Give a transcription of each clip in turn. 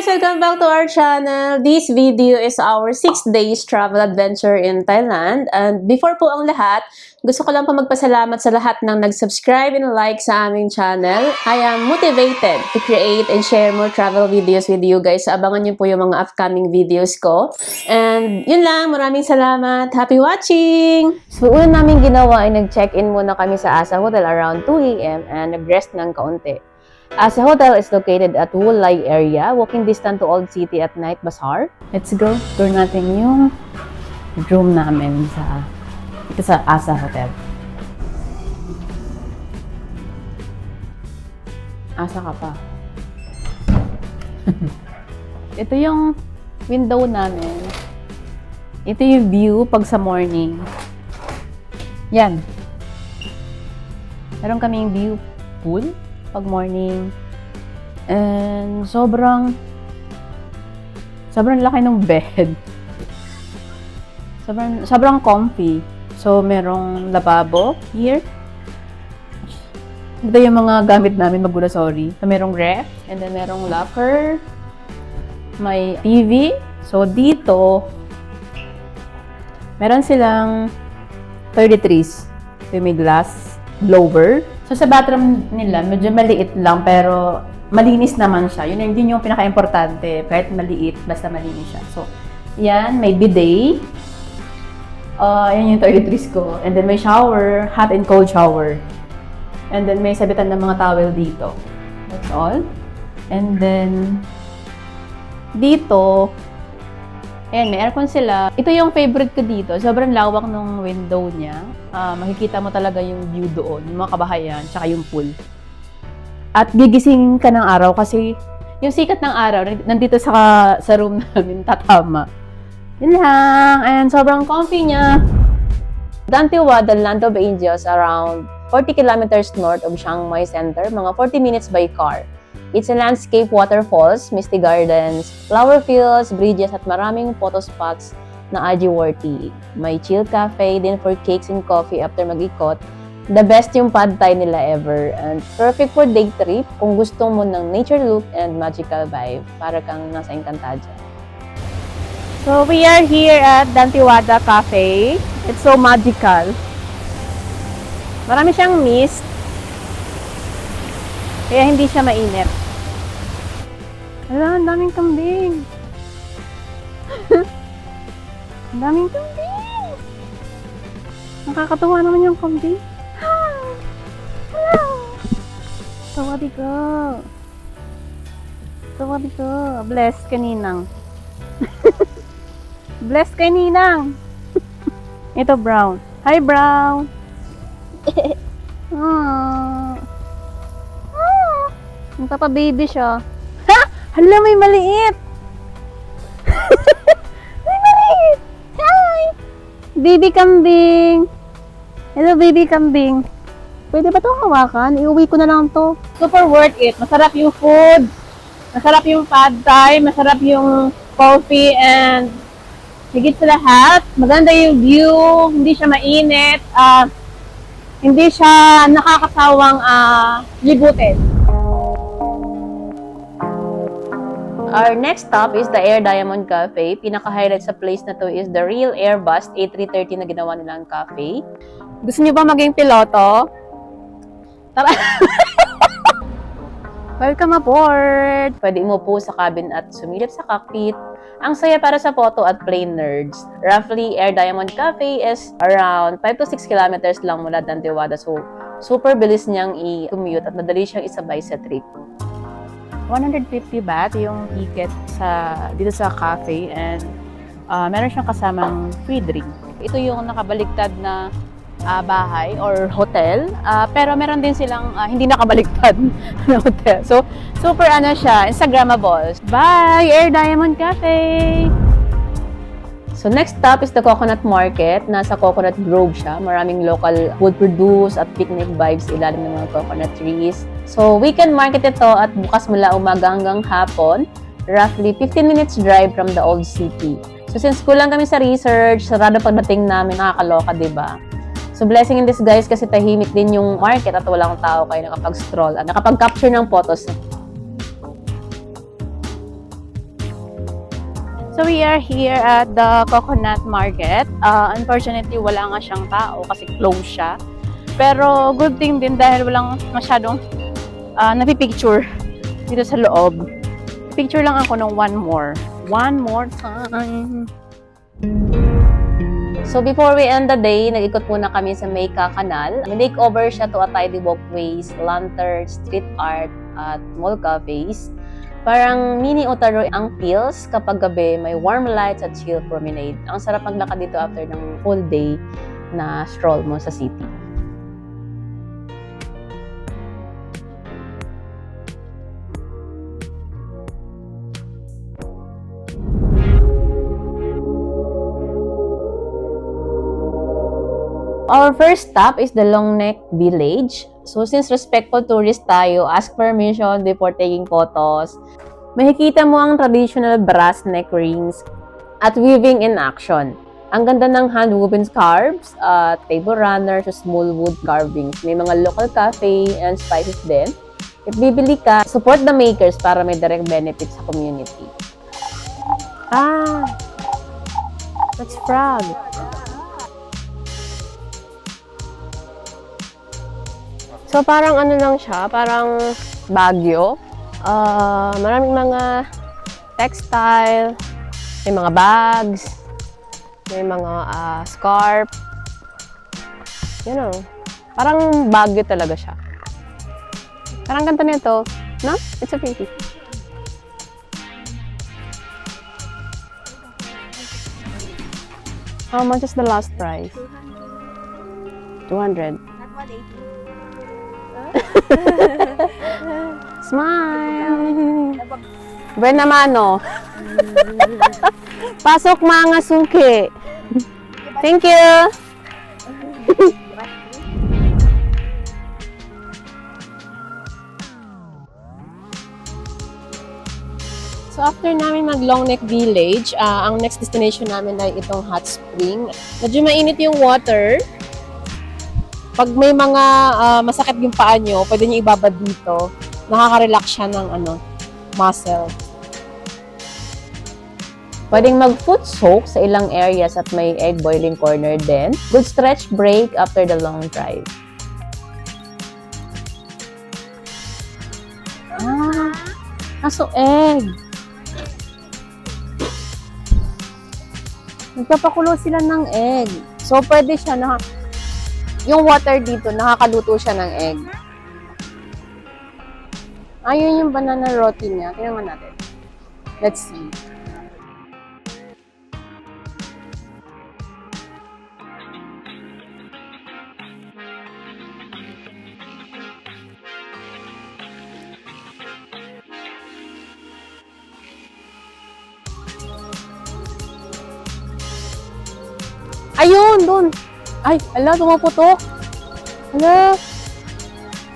guys! Welcome back to our channel. This video is our 6 days travel adventure in Thailand. And before po ang lahat, gusto ko lang po magpasalamat sa lahat ng nag-subscribe and like sa aming channel. I am motivated to create and share more travel videos with you guys. So abangan niyo po yung mga upcoming videos ko. And yun lang, maraming salamat. Happy watching! So una namin ginawa ay nag-check-in muna kami sa Asa Hotel around 2 AM and nag-rest ng kaunti. Asa Hotel is located at Wulai area, walking distance to Old City at Night Bazaar. Let's go. Tour natin yung room namin sa Asa Hotel. Asa ka pa. Ito yung window namin. Ito yung view pag sa morning. Yan. Meron kaming view pool pag morning. And sobrang laki ng bed. Sobrang comfy. So, merong lababo here. Ito yung mga gamit namin magula, sorry. So, merong ref, and then merong locker. May TV. So, dito, meron silang 33s. So, may glass blower. So, sa bathroom nila, medyo maliit lang, pero malinis naman siya. Yun yung pinaka-importante. Kahit maliit, basta malinis siya. So, yan, may bidet. Yan yung toiletries ko. And then may shower, hot and cold shower. And then may sabitan ng mga towel dito. That's all. And then, dito, ayan, may aircon sila. Ito yung favorite ko dito. Sobrang lawak ng window niya. Makikita mo talaga yung view doon, yung mga kabahayan, tsaka yung pool. At gigising ka ng araw kasi yung sikat ng araw nandito sa room namin, tatama. Yun lang. And sobrang comfy niya. Dantewada, Land of Angels, around 40 kilometers north of Chiang Mai Center, mga 40 minutes by car. It's a landscape waterfalls, misty gardens, flower fields, bridges, at maraming photo spots na worthy. May chill cafe din for cakes and coffee after mag-ikot. The best yung pad thai nila ever. And perfect for day trip kung gusto mo ng nature look and magical vibe. Para kang nasa Encantadia. So, we are here at Dantewada Cafe. It's so magical. Marami siyang mist. Kaya hindi siya mainit. Hala, ang daming kambing. Ang daming kambing. Nakakatuwa naman yung kambing. Hello. Sawadika. Sawadika. Bless ka, Ninang. Bless ka, Ninang. Ito, Brown. Hi, Brown. Nagpapa-baby siya. Ha! Hala, may maliit! May maliit! Hi! Baby kambing! Hello, baby kambing. Pwede ba ito hawakan? Iuwi ko na lang to. Super worth it. Masarap yung food. Masarap yung pad thai. Masarap yung coffee. And higit sa lahat, maganda yung view. Hindi siya mainit. Hindi siya nakakasawang libutin. Our next stop is the Air Diamond Cafe. Pinaka-highlight sa place na to is the Real Air Bus A330 na ginawa nilang cafe. Gusto niyo ba maging piloto? Tara! Welcome aboard! Pwede mo po sa cabin at sumilip sa cockpit. Ang saya para sa photo at plane nerds. Roughly, Air Diamond Cafe is around 5 to 6 kilometers lang mula Dantewada. So, super bilis niyang i-commute at madali siyang isabay sa trip. 150 baht yung ticket dito sa cafe, and meron siyang kasamang free drink. Ito yung nakabaliktad na bahay or hotel, pero meron din silang hindi nakabaliktad na hotel. So, super siya, Instagrammable. Bye! Air Diamond Cafe! So, next stop is the Coconut Market. Nasa Coconut Grove siya. Maraming local food produce at picnic vibes ilalim ng mga coconut trees. So, weekend market ito at bukas mula umaga hanggang hapon. Roughly 15 minutes drive from the old city. So, since kulang kami sa research, sarado pagdating namin, nakakaloka, diba? So, blessing in disguise kasi tahimik din yung market at walang tao kayo nakapag-stroll at nakapag-capture ng photos. So we are here at the Coconut Market. Unfortunately, wala nga siyang tao kasi closed siya. Pero good thing din dahil walang masyadong napipicture dito sa loob. Picture lang ako ng one more time. So before we end the day, nag-ikot muna kami sa Mayka Canal. Makeover siya to a tidy walkways, lanterns, street art, at mall cafes. Parang mini Otaru ang feels kapag gabi may warm lights at chill promenade. Ang sarap maglakad dito after ng full day na stroll mo sa city. Our first stop is the Longneck Village. So since respectful tourist tayo, ask permission before taking photos. Makikita mo ang traditional brass neck rings at weaving in action. Ang ganda ng hand-woven scarves, table runners, small wood carvings. May mga local cafe and spices din. If bibili ka, support the makers para may direct benefits sa community. That's frog. So, parang ano lang siya, parang Baguio. Maraming mga textile, may mga bags, may mga scarf. You know, parang Baguio talaga siya. Parang ganda nito, no? It's a pretty. How much is the last price? 200. Smile! Buena mano. Pasok mga suki. Thank you! So after namin mag Longneck Village, ang next destination namin ay itong hot spring. Medyo mainit yung water. Pag may mga masakit yung paa nyo, pwede nyo ibabad dito. Nakaka-relax siya ng muscle. Pwedeng mag-foot soak sa ilang areas at may egg boiling corner din. Good stretch break after the long drive. So egg. Nagpapakulo sila ng egg. So pwede siya na yung water dito, nakakaluto siya ng egg. Ayun yung banana roti niya. Tingnan natin. Let's see. Ayun, dun. Ay, ala, tumaputok. Ala,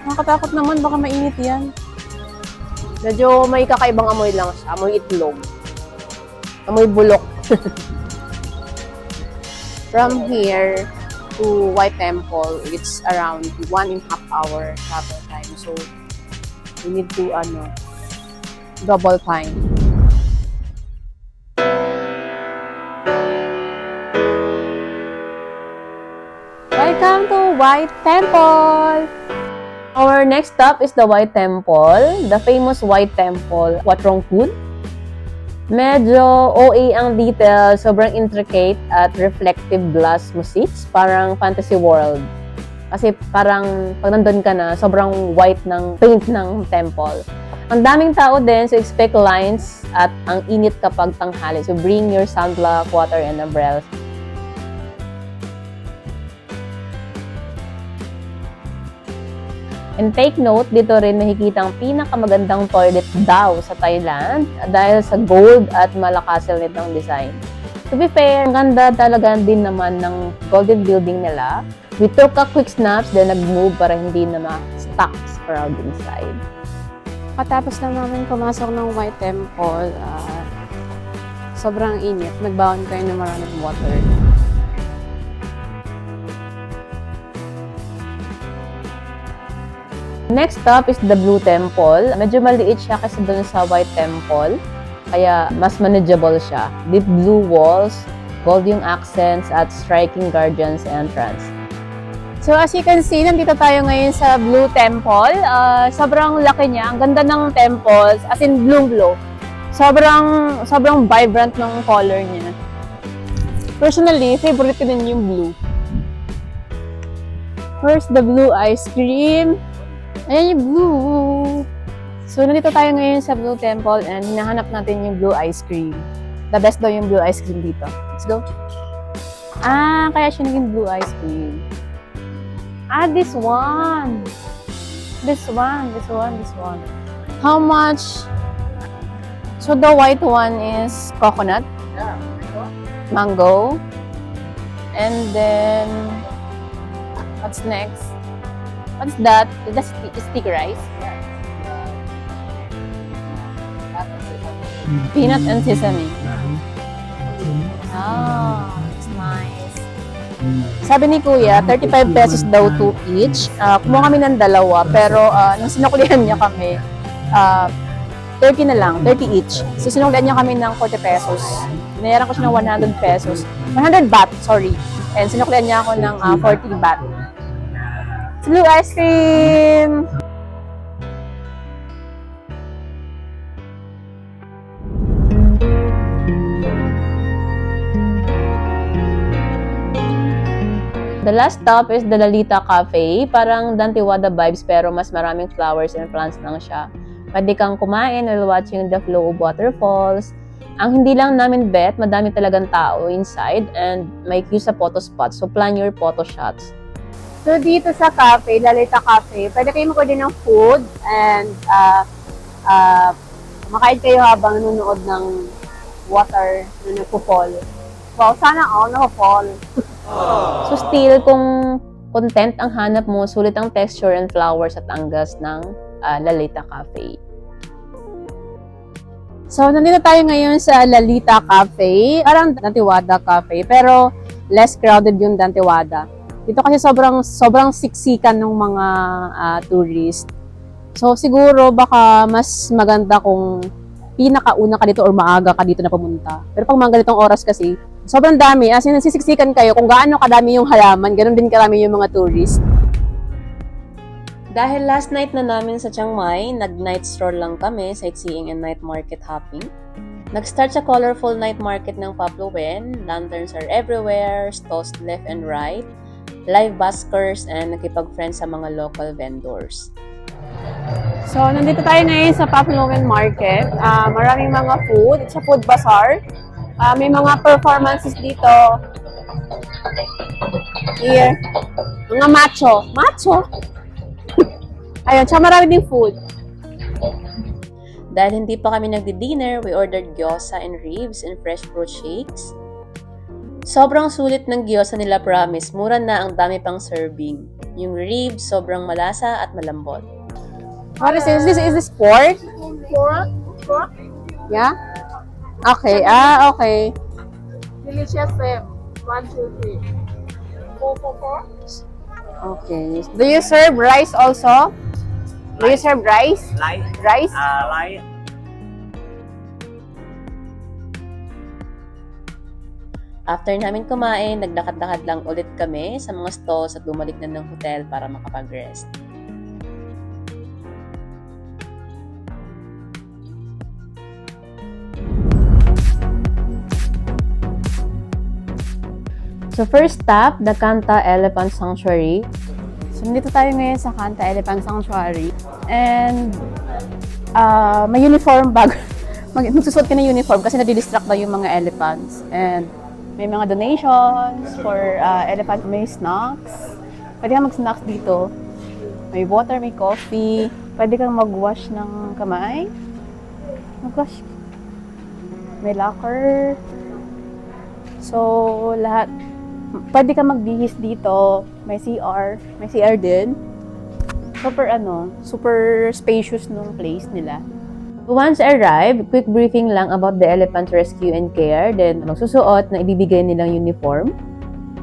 nakakatakot naman, baka mainit yan. Medyo may kakaibang amoy lang siya, amoy itlog. Amoy bulok. From here to White Temple, it's around 1.5 hour travel time. So, we need to, double time. Welcome to White Temple! Our next stop is the White Temple, the famous White Temple, Wat Rong Khun. Medyo OA ang detail, sobrang intricate at reflective glass mosaics, parang fantasy world. Kasi parang pag nandun ka na, sobrang white ng paint ng temple. Ang daming tao din, so expect lines at ang init kapag tanghali. So bring your sunblock, water, and umbrellas. And take note, dito rin makikita ang pinakamagandang toilet daw sa Thailand dahil sa gold at malakasil nitong design. To be fair, ang ganda talaga din naman ng golden building nila. We took a quick snaps, then nag-move para hindi na ma-stuck sa crowd inside. Katapos na namin pumasok ng White Temple, sobrang init. Nagbaon kayo ng maraming water. Next stop is the Blue Temple. Medyo maliit siya kasi doon sa White Temple. kaya mas manageable siya. Deep blue walls, gold yung accents, at striking guardian's entrance. So as you can see, nandito tayo ngayon sa Blue Temple. Sobrang laki niya. Ang ganda ng temples, as in blue-blue. Sobrang vibrant ng color niya. Personally, favorite ko din yung blue. First, the blue ice cream. Ayan yung blue. So nandito tayo ngayon sa Blue Temple and hinahanap natin yung blue ice cream. The best daw yung blue ice cream dito. Let's go. Kaya siya naging blue ice cream. This one. This one. How much? So the white one is coconut, mango, and then what's next? What's that? Is that sticky rice? Peanut and sesame. It's nice. Sabi ni Kuya, 35 pesos daw to each. Kumuha kami ng dalawa, pero nung sinukulihan niya kami, 30 na lang, 30 each. So sinukulihan niya kami ng 40 pesos. Binayaran ko siya ng 100 pesos. 100 baht, sorry. And sinukulihan niya ako ng 40 baht. Blue ice cream! The last stop is the Lalita Cafe. Parang Dantewada vibes pero mas maraming flowers and plants lang siya. Pwede kang kumain while watching the flow of waterfalls. Ang hindi lang namin bet, madami talagang tao inside and may queue sa photo spots. So plan your photo shots. So dito sa cafe, Lalita Cafe, pwede kayo mag-order ng food and makain kayo habang nanonood ng water na nagpo-fall. Wow, sana all naka-fall. So still, kung content ang hanap mo, sulit ang texture and flowers at anggas ng Lalita Cafe. So, nandito tayo ngayon sa Lalita Cafe. Parang Dantewada Cafe, pero less crowded yung Dantewada. Dito kasi sobrang siksikan ng mga tourist. So, siguro baka mas maganda kung pinakauna ka dito or maaga ka dito na pumunta. Pero pag mga ganitong oras kasi, sobrang dami. As in, nasisiksikan kayo kung gaano kadami yung halaman, ganun din karami yung mga tourist. Dahil last night na namin sa Chiang Mai, nag-night stroll lang kami, sightseeing and night market hopping. Nag-start sa colorful night market ng Paplouen. Lanterns are everywhere, stalls left and right, live buskers, and nakipag-friends sa mga local vendors. So, nandito tayo ngayon sa Paplouen Market. Maraming mga food. It's a food bazaar. May mga performances dito. Here. Mga macho. Ayun, tsaka marami ding food. Dahil hindi pa kami nagdi-dinner, we ordered gyoza and ribs and fresh fruit shakes. Sobrang sulit ng gyoza nila, promise. Mura na, ang dami pang serving. Yung ribs, sobrang malasa at malambot. What is this? Is this pork? Pork? Yeah? Okay, okay. Delicious them. 1, 2, 3. 4. Okay. Do you serve rice also? Do you serve rice? Rice? Like After namin kumain, naglakad-lakad lang ulit kami sa mga stalls at bumalik na ng hotel para makapag-rest. So first stop, the Kanta Elephant Sanctuary. So nandito tayo ngayon sa Kanta Elephant Sanctuary. And may uniform bago. Magsusuot ka ng uniform kasi nadidistract daw yung mga elephants. And may mga donations for elephant. May snacks. Pwede kang mag-snacks dito. May water, may coffee. Pwede kang mag-wash ng kamay. Mag-wash. May locker. So, lahat. Pwede ka magbihis dito. May CR. May CR din. Super spacious nung place nila. Once arrived, quick briefing lang about the elephant rescue and care. Then, magsusuot na ibibigay nilang uniform.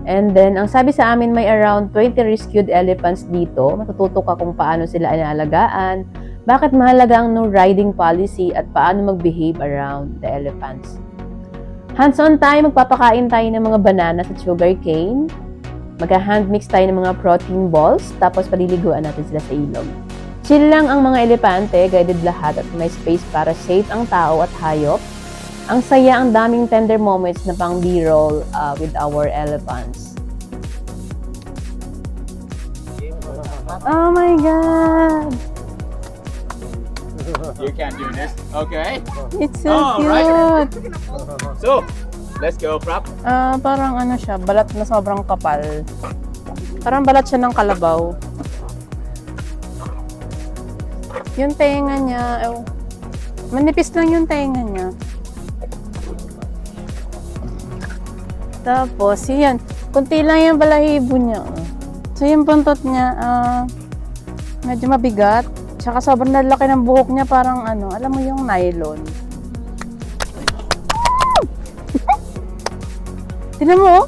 And then, ang sabi sa amin, may around 20 rescued elephants dito. Matututo ka kung paano sila inaalagaan, Bakit mahalaga ang no riding policy at paano mag-behave around the elephants? Hands-on tayo, magpapakain tayo ng mga bananas at sugarcane. Mag-hand mix tayo ng mga protein balls, tapos paliliguan natin sila sa ilog. Chill lang ang mga elepante, guided lahat at may space para safe ang tao at hayop. Ang saya, ang daming tender moments na pang B-roll with our elephants. Oh my God! You can do this. Okay. It's so Alright. cute! So, let's go, Prab. Parang ano siya, balat na sobrang kapal. Parang balat siya ng kalabaw. Yung tenga niya, manipis lang yung tenga niya. Tapos, yan. Kunti lang yung balahibo niya. So, yung buntot niya, medyo mabigat. Tsaka sobrang lalaki ng buhok niya, parang ano, alam mo yung nylon. Tignan mo, oh.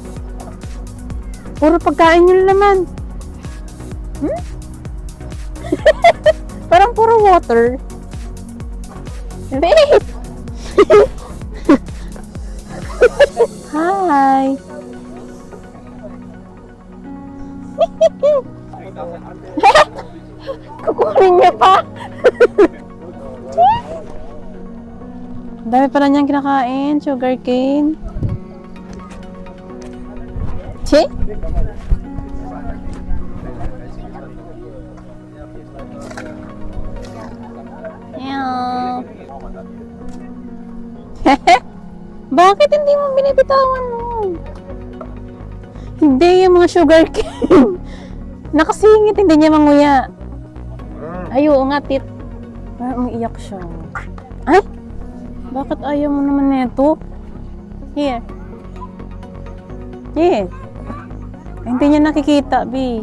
Puro pagkain yung laman. Parang puro water. Wait! Hi! Kukunin niya pa! Ang dami pala niyang kinakain, sugarcane. Che? Meow. Bakit hindi mo binibitawan mo? Hindi, yung mga sugarcane. Nakasingit, hindi niya manguya. Ay, oo nga, tit. Parang umiiyak siya. Ay! Bakit ayaw mo naman nito? Here. Here. Ay, hindi niya nakikita, B.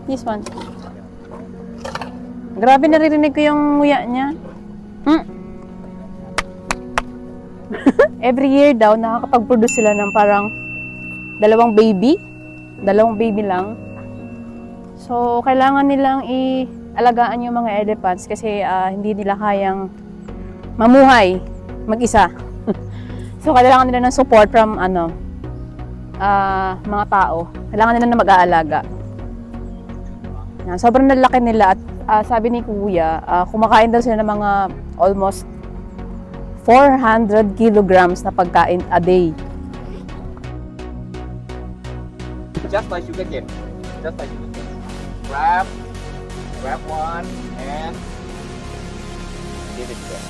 This one. Grabe, naririnig ko yung nguya niya. Every year daw, nakakapag-produce sila ng parang dalawang baby lang. So, kailangan nilang i-alagaan yung mga elephants kasi hindi nila kayang mamuhay mag-isa. So, kailangan nila ng support from mga tao. Kailangan nila na mag-aalaga. Sobrang nalaki nila at sabi ni Kuya, kumakain daw sila ng mga almost 400 kilograms na pagkain a day. Just like sugarcane. Just like sugarcane. Grab one and give it to them.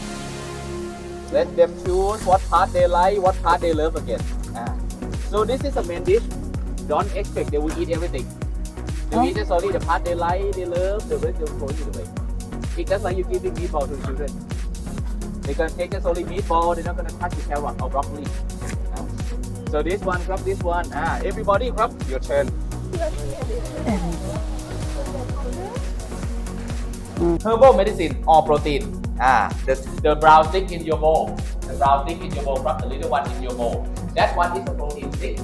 Let them choose what part they like, what part they love again. So this is a main dish. Don't expect they will eat everything. They will eat just only the part they like, they love, the rest they will throw it away. It's just like you giving meatball to the children. They're gonna take just only meatball, they're not gonna touch the carrot or broccoli. So this one, grab this one. Everybody grab your turn. Herbal medicine or protein. The brown stick in your bowl. The brown stick in your bowl, grab the little one in your bowl. That one is a protein stick.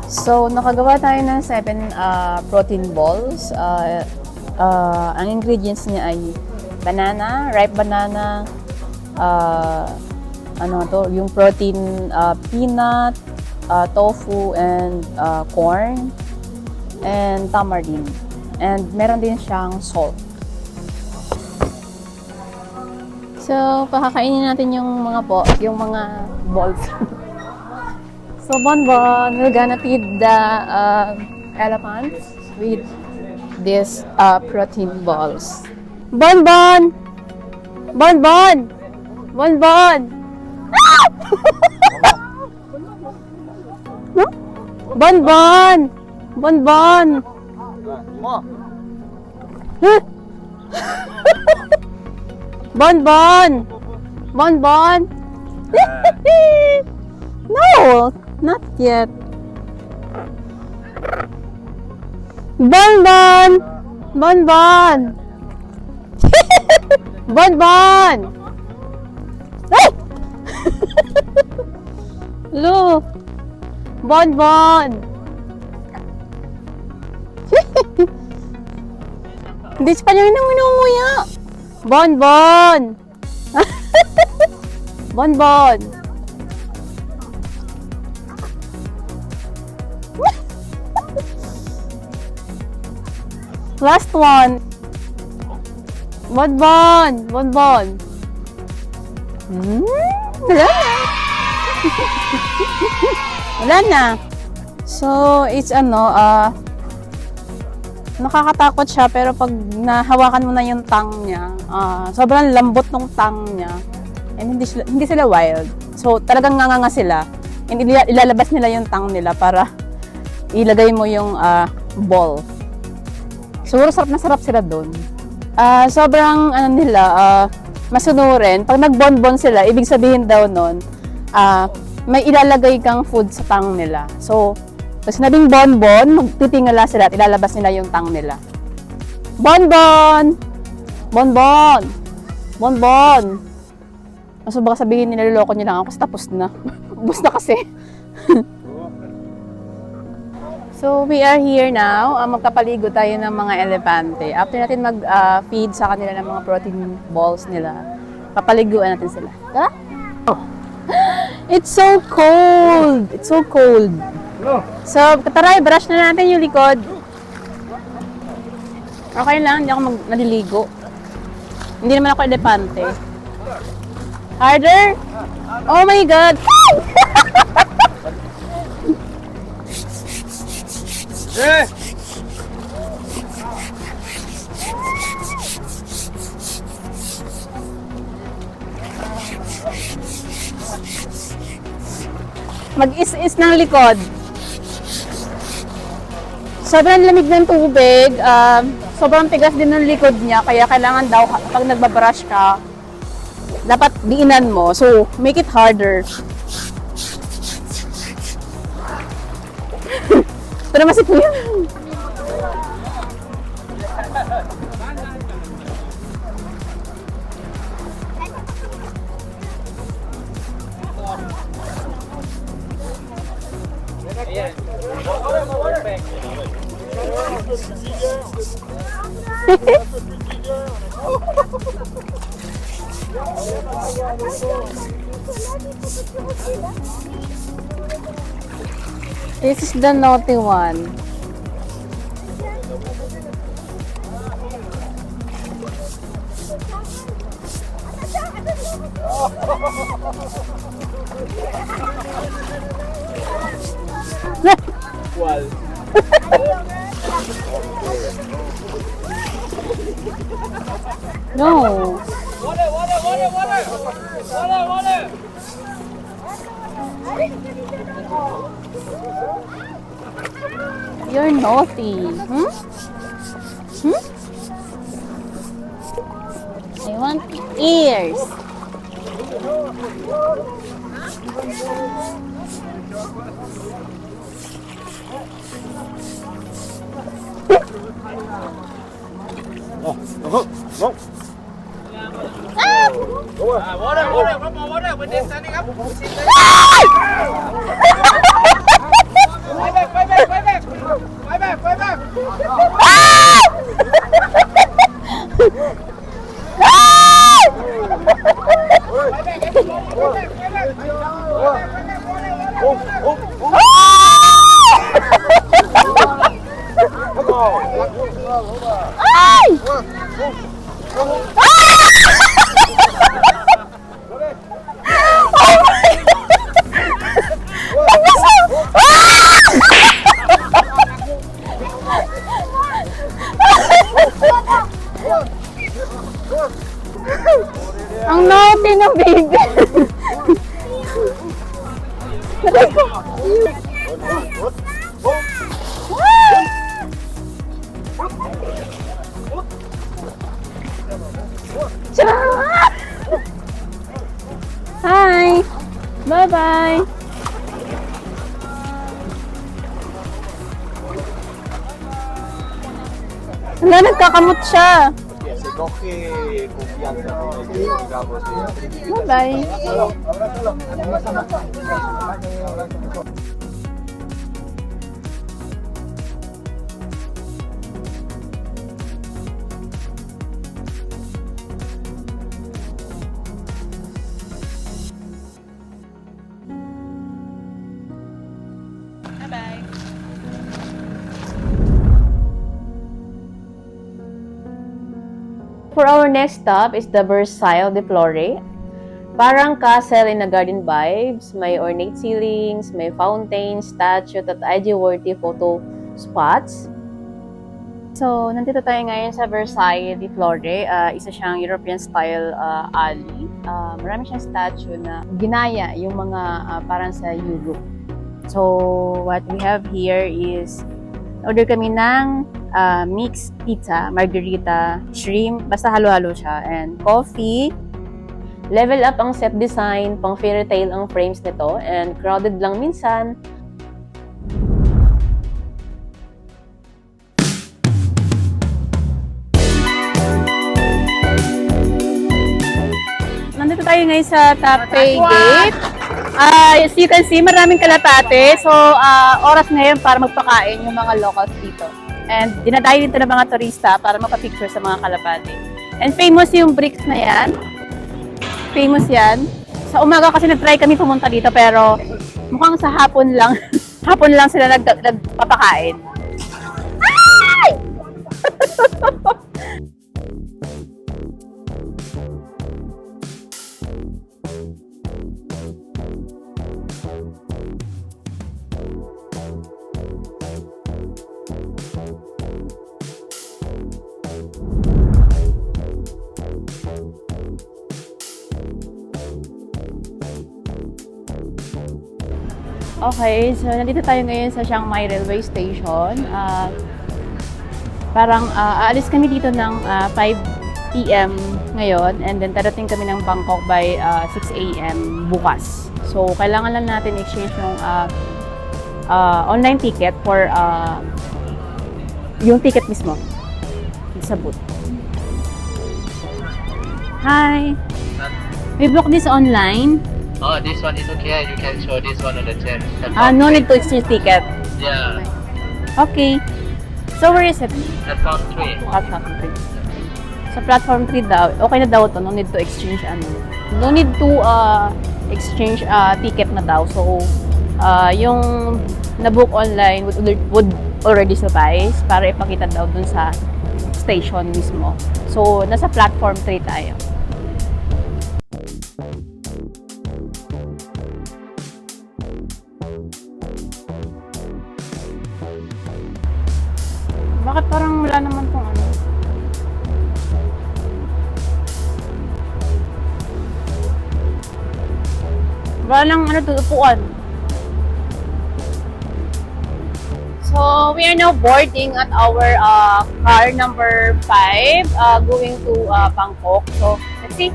So, nakagawa tayo ng 7 protein balls. Ang ingredients niya ay banana, ripe banana, yung protein, peanut, tofu, and corn, and tamarind. And meron din siyang salt. So, pakakainin natin yung mga balls. So, Bonbon, we're gonna feed the elephants with these protein balls. Bonbon! Bonbon! Bonbon! Ah! Bonbon! Bonbon! Huh? Bonbon! Bonbon! No! Not yet. Bonbon! Bonbon! Bonbon! Ay! Lo! Bonbon! Hindi pa niya minunguya. Bonbon! Bonbon! Last one. Bonbon! Bonbon! Wala na. Wala na. So, it's nakakatakot siya pero pag nahawakan mo na yung tongue niya, sobrang lambot ng tongue niya. And hindi sila wild. So, talagang nganga sila. And ilalabas nila yung tongue nila para ilagay mo yung ball. Siguro sarap na sarap sila doon. Sobrang masunurin. Pag nagbonbon sila, ibig sabihin daw nun, may ilalagay kang food sa tongue nila. So, pag sinabing bonbon, magtitingala sila at ilalabas nila yung tongue nila. Bonbon! Bonbon! Bonbon! So, baka sabihin niloloko niya lang ako kasi tapos na. Ubus na kasi. So, we are here now. Magkapaligo tayo ng mga elepante. After natin mag-feed sa kanila ng mga protein balls nila, papaliguan natin sila. Tara? Oh. It's so cold! It's so cold. So, tara, brush na natin yung likod. Okay lang, hindi ako naliligo. Hindi naman ako elepante. Harder? Oh my God! Mag-is-is ng likod. Sobrang lamig ng tubig. Sobrang tigas din ng likod niya. Kaya kailangan daw, pag nagbabrush ka, dapat diinan mo. So, make it harder. Ito naman si Kuya. This is the naughty one. Well. No. Water. You're naughty. I want ears. Water. One more water. When they're standing up. Fight back. Ang naughty ng baby. Hi. Bye-bye. Wala, nagkakamot siya. Porque se coge confianza con ellos, digamos. Bye-bye. For our next stop is the Versailles de Flore. Parang castle in a garden vibes. May ornate ceilings, may fountains, statue at IG-worthy photo spots. So, nandito tayo ngayon sa Versailles de Flore. Isa siyang European-style alley. Marami siyang statue na ginaya yung mga parang sa Europe. So, what we have here is order kami ng mixed pizza, margarita, shrimp, basta halo-halo siya, and coffee. Level up ang set design, pang fairy tale ang frames nito, and crowded lang minsan. Nandito tayo ngayon sa Taipei Gate. As you can see, maraming kalapate. So, oras ngayon para magpakain yung mga locals dito. And dinadayo dito ng mga turista para mapapicture sa mga kalapate. And famous yung bricks na yan. Famous yan. Sa umaga kasi nag-try kami pumunta dito pero mukhang sa hapon lang. Hapon lang sila nagpapakain. Ay! Okay, so nandito tayo ngayon sa Chiang Mai Railway Station. Aalis kami dito ng 5 p.m. ngayon and then darating kami ng Bangkok by 6 a.m. bukas. So, kailangan lang natin exchange yung online ticket for yung ticket mismo sa booth. Hi! We booked this online. Oh, this one is okay. You can show this one on the chat. No need to exchange ticket. Yeah, Okay. So, where is it? platform 3. Platform 3. Sa platform 3 daw, okay na daw to, no need to exchange No need to exchange ticket na daw. So, yung na-book online would already suffice para ipakita daw dun sa station mismo. So, nasa platform 3 tayo. Bakit parang wala naman tong ano? Wala lang upuan. So, we are now boarding at our car number 5 going to Bangkok. So, let's see.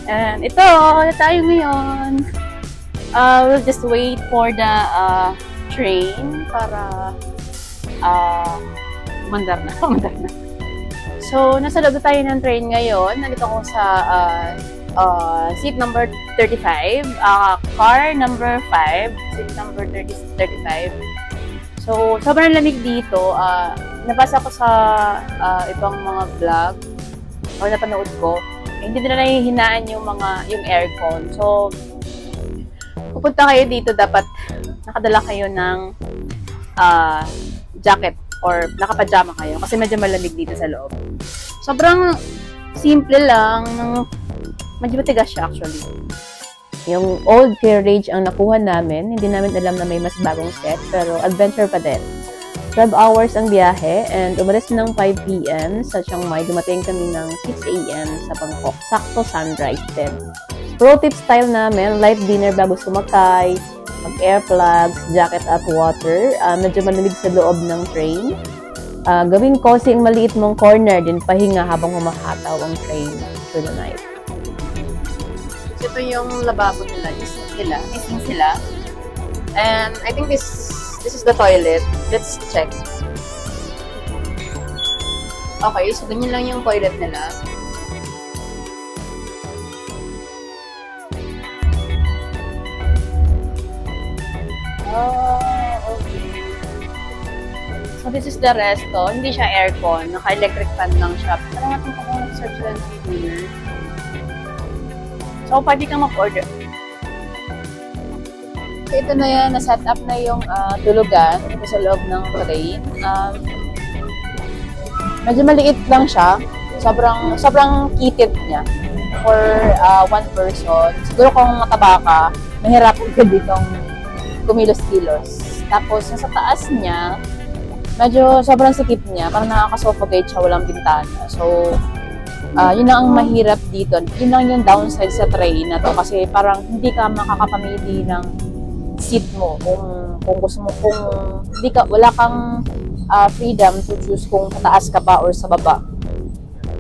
And ito, tayo ngayon. We'll just wait for the train para umandar na. So, nasa loob tayo ng train ngayon. Nandito ako sa seat number 35, car number 5, seat number 35. So, sobrang lamig dito. Nabasa ko sa ibang mga vlog o napanood ko, hindi nila nahihinaan yung aircon. So, pupunta kayo dito, dapat nakadala kayo ng jacket or nakapajama kayo kasi medyo malamig dito sa loob. Sobrang simple lang, medyo matigas siya actually. Yung old carriage ang nakuha namin, hindi namin alam na may mas bagong set, pero adventure pa din. 12 hours ang biyahe and umalis ng 5 p.m. sa Chiang Mai, dumating kami ng 6 a.m. sa Bangkok. Sakto sunrise din. Pro tip style namin, light dinner bago sumakay, mag-air plugs, jacket at water. Medyo malamig sa loob ng train. Gawing cozy ang maliit mong corner, din pahinga habang humahataw ang train through the night. Ito yung lababo nila, ising sila. And I think this is the toilet. Let's check. Okay, so ganyan lang yung toilet nila. Okay. So this is the resto. Hindi siya aircon. Naka-electric fan lang siya. Parang natin kung mag-search sila ng dinner. So, pwede kang mag-order. So, ito na yan. Na-set up na yung tulugan. Ito sa loob ng train. Medyo maliit lang siya. Sobrang kitid niya. For one person. Siguro kung mataba ka, mahirapan ka ditong kumilos-kilos. Tapos, sa taas niya, medyo sobrang sikip niya. Parang nakaka-suffocate siya, walang bintana. So, yun lang ang mahirap dito. Yun lang yung downside sa train na to. Kasi parang hindi ka makakapamili ng seat mo. Kung gusto mo, kung hindi ka, wala kang freedom to choose kung pataas ka ba or sa baba.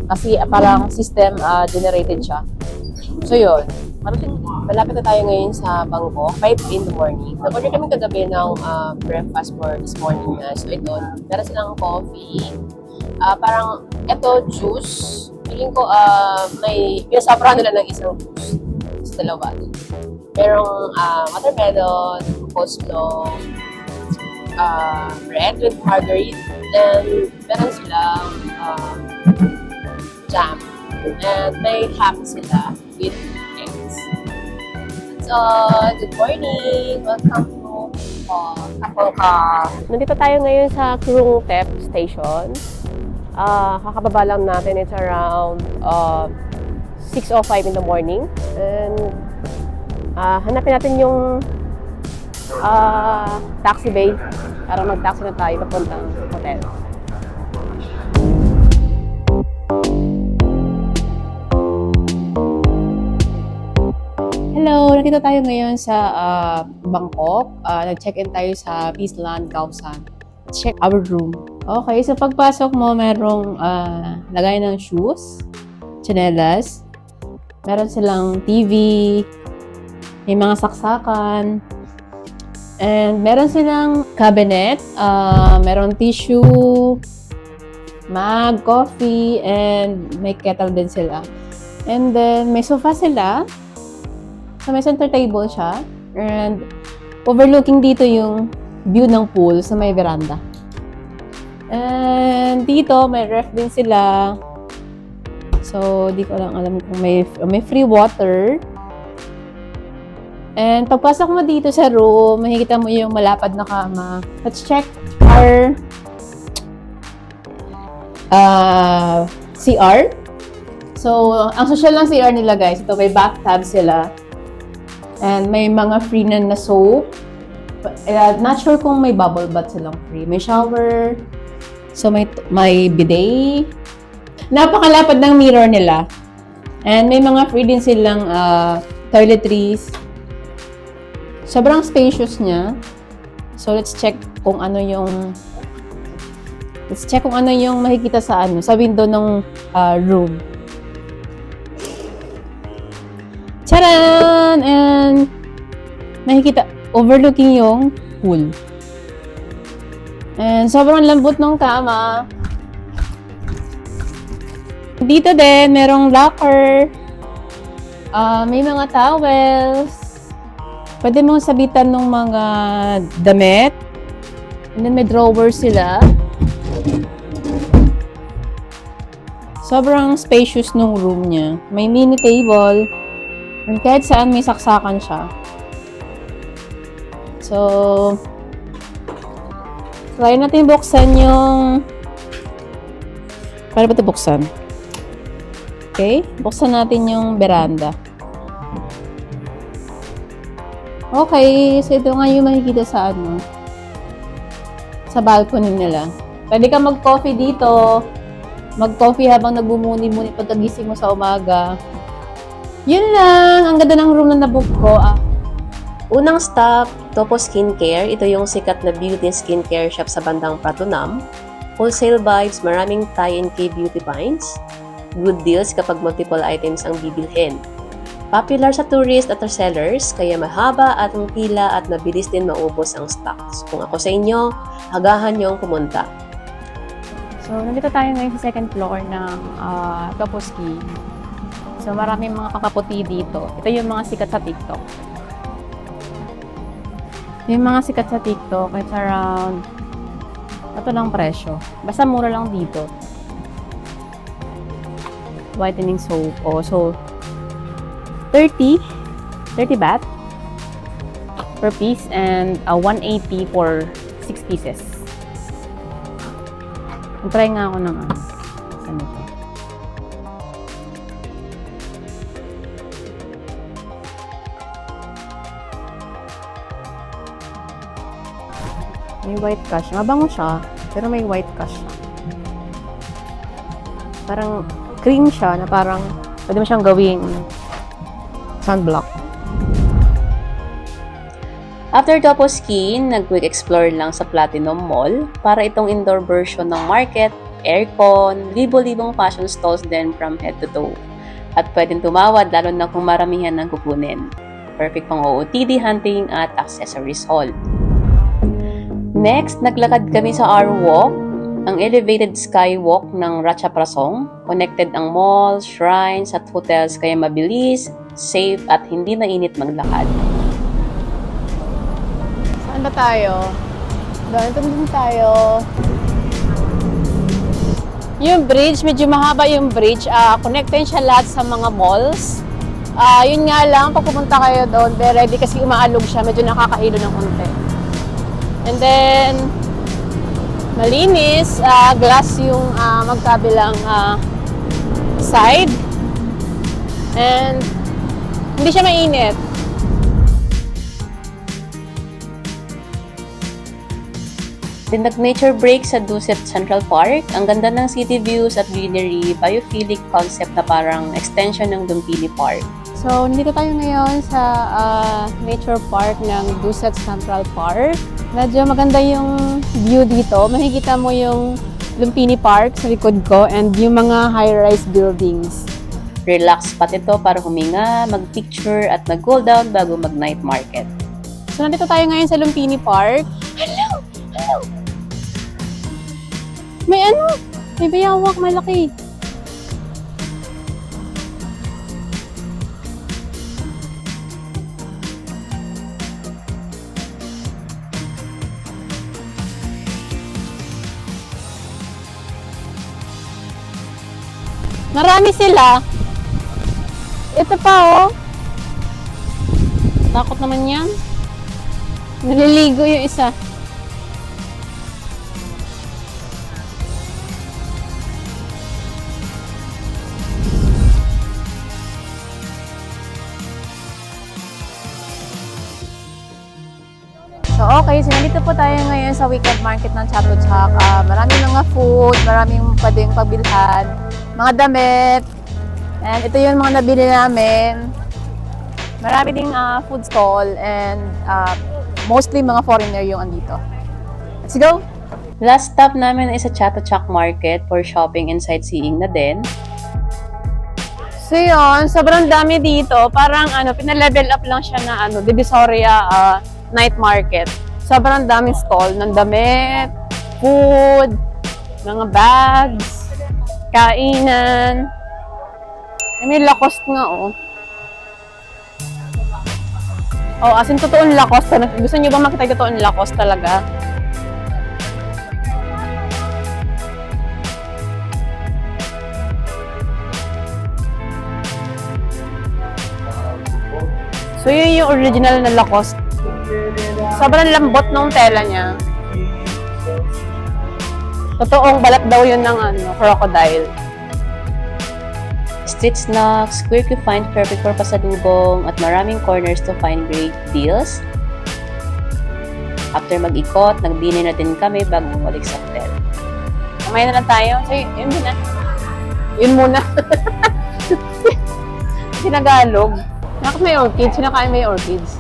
Kasi parang system generated siya. So, yun. Malapit na tayo ngayon sa Bangkok, 5 in the morning. Nag-order kami kagabi ng breakfast for this morning. So ito, meron silang coffee. Parang ito, juice. Feeling ko may pinasaprahan nila ng isang juice sa dalawa. Merong watermelon, coleslaw, bread with margarine, and meron silang jam. And may ham sila with eggs. So, good morning! Welcome to Kapolka. Nandito tayo ngayon sa Krung Thep Station. Kakababa lang natin. It's around 6:05 in the morning. And hanapin natin yung taxi bay para mag-taxi na tayo papuntang hotel. Hello! Nandito tayo ngayon sa Bangkok. Nag-check-in tayo sa Peaceland, Khao-San. Check our room. Okay, so pagpasok mo, merong lagay ng shoes, tsinelas, meron silang TV, may mga saksakan, and meron silang cabinet, meron tissue, mug, coffee, and may kettle din sila. And then, may sofa sila. So, may center table siya. And overlooking dito yung view ng pool sa may veranda. And dito, may ref din sila. So, di ko lang alam kung may free water. And pagpasok mo dito sa room, makikita mo yung malapad na kama. Let's check our CR. So, ang social ng CR nila, guys, ito may bathtub sila. And may mga free na soap. Not sure kung may bubble bath silang free. May shower. So, may bidet. Napakalapad ng mirror nila. And may mga free din silang toiletries. Sobrang spacious niya. So, let's check kung ano yung makikita sa window ng room. Charan! And makikita, overlooking yung pool. And sobrang lambot ng kama. Dito din, merong locker. May mga towels. Pwede mong sabitan ng mga damit. And then may drawers sila. Sobrang spacious nung room niya. May mini table. And kahit saan may saksakan siya. So, try natin buksan yung... Paano ba ito buksan? Okay, buksan natin yung veranda. Okay, so ito nga yung makikita sa sa balcony nila. Pwede ka mag-coffee dito. Mag-coffee habang nagbumuni-muni pagkagising mo sa umaga. Yun lang. Ang ganda ng room na nabook ko. Unang stop, Topo Skincare. Ito yung sikat na beauty skincare shop sa bandang Pratunam. Wholesale vibes, maraming Thai and K beauty finds. Good deals kapag multiple items ang bibilhin. Popular sa tourist at sellers, kaya mahaba at ang pila at mabilis din maubos ang stocks. Kung ako sa inyo, agahan niyong pumunta. So, nandito tayo ngayon sa second floor ng Toposki. So, maraming mga kakaputi dito. Ito yung mga sikat sa TikTok. Yung mga sikat sa TikTok, it's around, ito lang presyo. Basta mura lang dito. Whitening soap. Oh, so, 30 baht per piece and 180 for 6 pieces. Try nga ako ng saan ito? May white cash. Mabango siya, pero may white cash siya. Parang cream siya na parang pwede mo siyang gawing sunblock. After Toposki, nag-quick explore lang sa Platinum Mall para itong indoor version ng market, aircon, libo-libong fashion stalls din from head to toe. At pwedeng tumawad lalo na kung maramihan ng kukunin. Perfect pang OOTD hunting at accessories haul. Next, naglakad kami sa R-Walk, ang elevated skywalk ng Ratchaprasong. Connected ang malls, shrines at hotels kaya mabilis, safe at hindi mainit maglakad. Saan ba tayo? Doon tayo. Yung bridge, medyo mahaba yung bridge. Connected siya lahat sa mga malls. Yun nga lang, pag pumunta kayo doon, be ready kasi umaalog siya. Medyo nakakahilo ng konti. And then, malinis. Glass yung magkabilang side. And, hindi siya mainit. Then nag-nature break sa Dusit Central Park. Ang ganda ng city views at greenery, biophilic concept na parang extension ng Lumpini Park. So, nandito tayo ngayon sa nature park ng Dusit Central Park. Medyo maganda yung view dito. Makikita mo yung Lumpini Park sa likod ko and yung mga high-rise buildings. Relax spot ito para huminga, mag-picture at mag-cool down bago mag-night market. So, nandito tayo ngayon sa Lumpini Park. Hello! May may bayawak malaki. Marami sila. Ito pa oh. Takot naman yan. Naliligo yung isa. So okay, so nandito po tayo ngayon sa weekend market ng Chatuchak. Maraming mga food, maraming pwedeng pagbilhan, mga damit. And ito yung mga nabili namin. Marami ding food stall and mostly mga foreigner yung andito. Let's go! Last stop namin ay sa Chatuchak Market for shopping and sightseeing na din. So yun, sobrang dami dito. Parang pinalevel up lang siya na Divisoria night market. Sobrang daming stall ng damit, food, mga bags, kainan. May Lacoste nga oh. Oh, as in totoong Lacoste. Gusto niyo ba makita yung totoong Lacoste talaga? So yun yung original na Lacoste. Sobrang lambot ng tela niya. Totoong balat daw yun ng crocodile. Street snacks, quick you find perfect for pasalubong at maraming corners to find great deals. After mag-ikot, nag-dinner na din kami bago bumalik sa hotel. Kumain na lang tayo. So yun muna. Yun muna. Sinagalog. Nakit may orchids. Sinakain may orchids.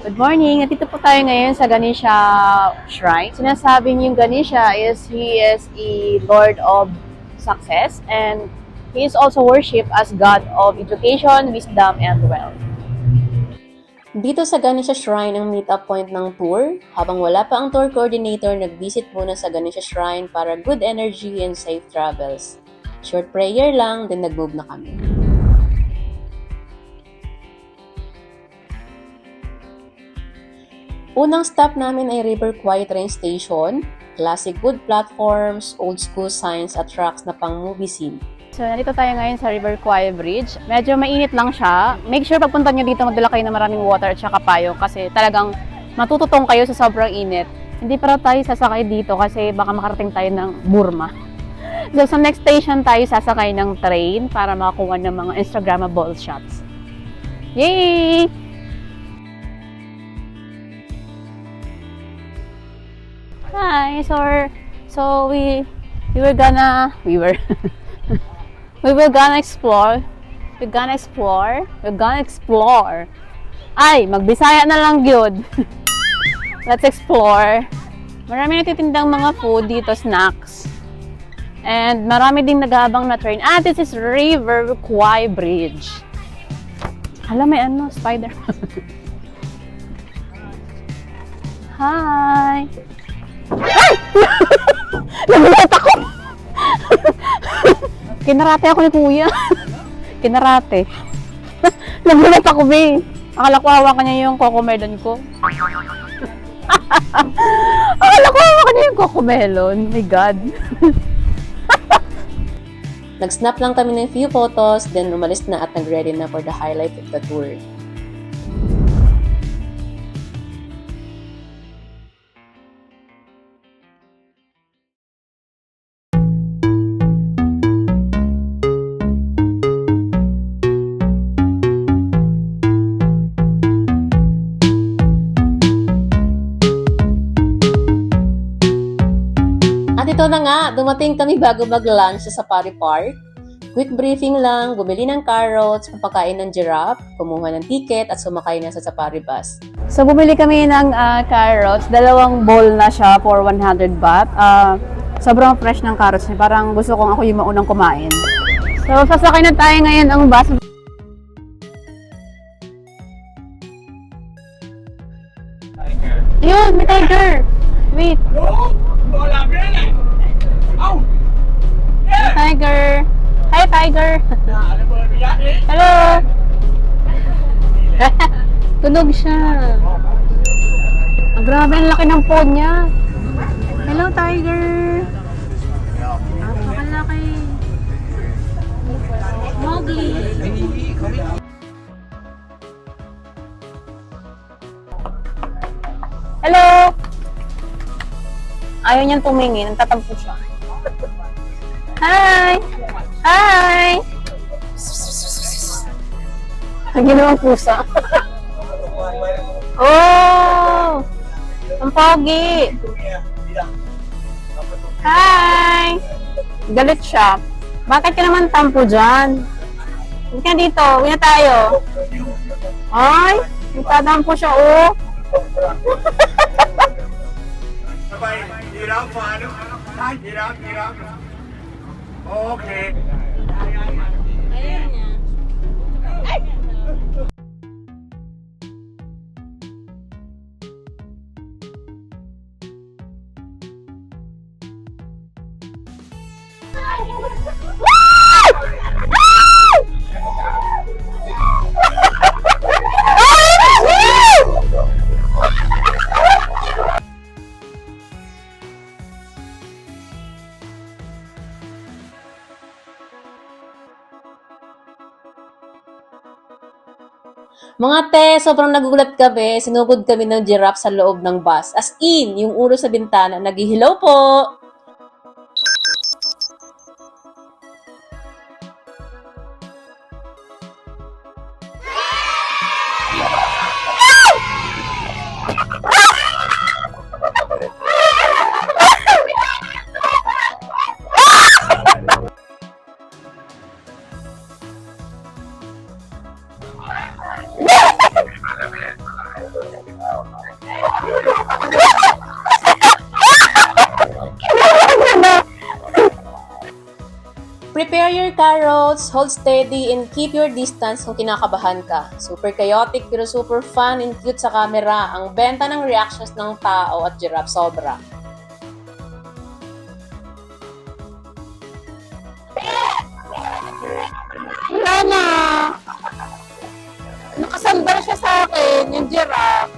Good morning! Nandito po tayo ngayon sa Ganesha Shrine. Sinasabi niyong Ganesha he is a Lord of Success and he is also worshipped as God of Education, Wisdom, and Wealth. Dito sa Ganesha Shrine ang meet-up point ng tour. Habang wala pa ang tour coordinator, nag-visit muna sa Ganesha Shrine para good energy and safe travels. Short prayer lang, then nag-move na kami. Unang stop namin ay River Kwai train station, classic wood platforms, old school signs at trucks na pang movie scene. So, nandito tayo ngayon sa River Kwai Bridge. Medyo mainit lang siya. Make sure pagpunta nyo dito, magdala kayo ng maraming water at saka payong kasi talagang matututong kayo sa sobrang init. Hindi pa raw tayo sasakay dito kasi baka makarating tayo ng Burma. So, sa next station tayo sasakay ng train para makakuha ng mga Instagrammable shots. Yay! Hi, so we were gonna explore. Ay, magbisaya na lang gyud. Let's explore. Marami nagtitindang mga food dito, snacks. And marami ding naghahabang na train. This is River Kwai Bridge. Hala, may spider. Hi! Ay! Nagulat ako! Kinarate ako ni kuya. Kinarate. Nagulat ako, be. Akala ko hawakan niya yung cocomelon ko. Akala ko hawakan niya yung cocomelon. My God. Nag-snap lang kami ng few photos, then umalis na at nag-ready na for the highlight of the tour. At ito na nga, dumating kami bago mag-lunch sa Safari Park. Quick briefing lang, bumili ng carrots, papakain ng giraffe, kumuha ng ticket at sumakay na sa safari bus. So, bumili kami ng carrots. 2 bowl na siya for 100 baht. Sobrang fresh ng carrots niya. Parang gusto kong ako yung maunang kumain. So, sasakay na tayo ngayon ang bus. Yun, may tiger! Wait! Tiger! Hi, tiger! Hello! Tunog siya. Grabe, ang laki ng pod niya. Hello, tiger! Napakalaki. Mowgli! Hello! Ayaw niyang tumingin, nagtatampo siya. Hi! Hi! Ang ginawang pusa. Oh! Ang pogi! Hi! Galit siya. Bakit ka naman tampo dyan? Hindi ka dito. Uwi na tayo. Ay! Nagtatampo siya, oh! Okay. Mga te, sobrang nagugulat kami. Sinugod kami ng giraffe sa loob ng bus. As in, yung ulo sa bintana, naghihilaw po! Prepare your carrots, hold steady, and keep your distance kung kinakabahan ka. Super chaotic pero super fun and cute sa camera. Ang benta ng reactions ng tao at giraffe sobra. Lana! Nakasandal siya sa akin, yung giraffe.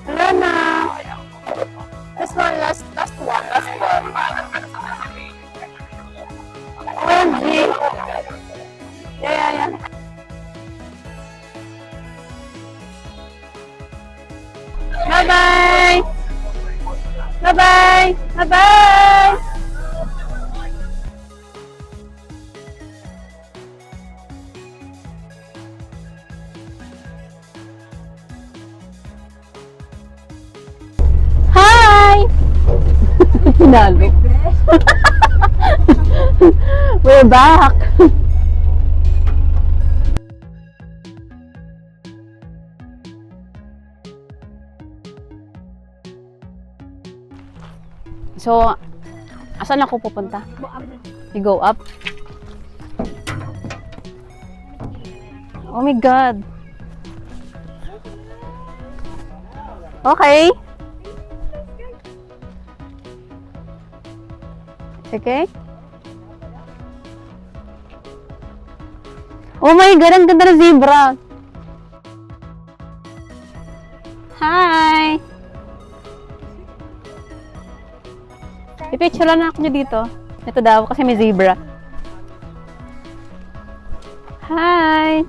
Lana! This one, last one. OMG! Yeah. Bye-bye! Bye-bye! Bye-bye! Hi! Hinalo. We're back! So, asan ako pupunta? You go up? Oh my God! Okay. Okay. Oh my God, ang ganda ng zebra. Hi! Ipicture na ako niyo dito. Ito daw kasi may zebra. Hi!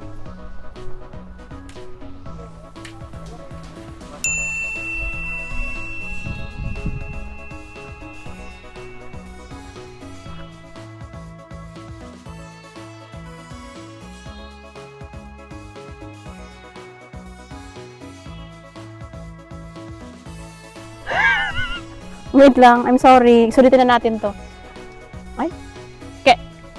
Wait lang, I'm sorry. Sulitin na natin to. Ay?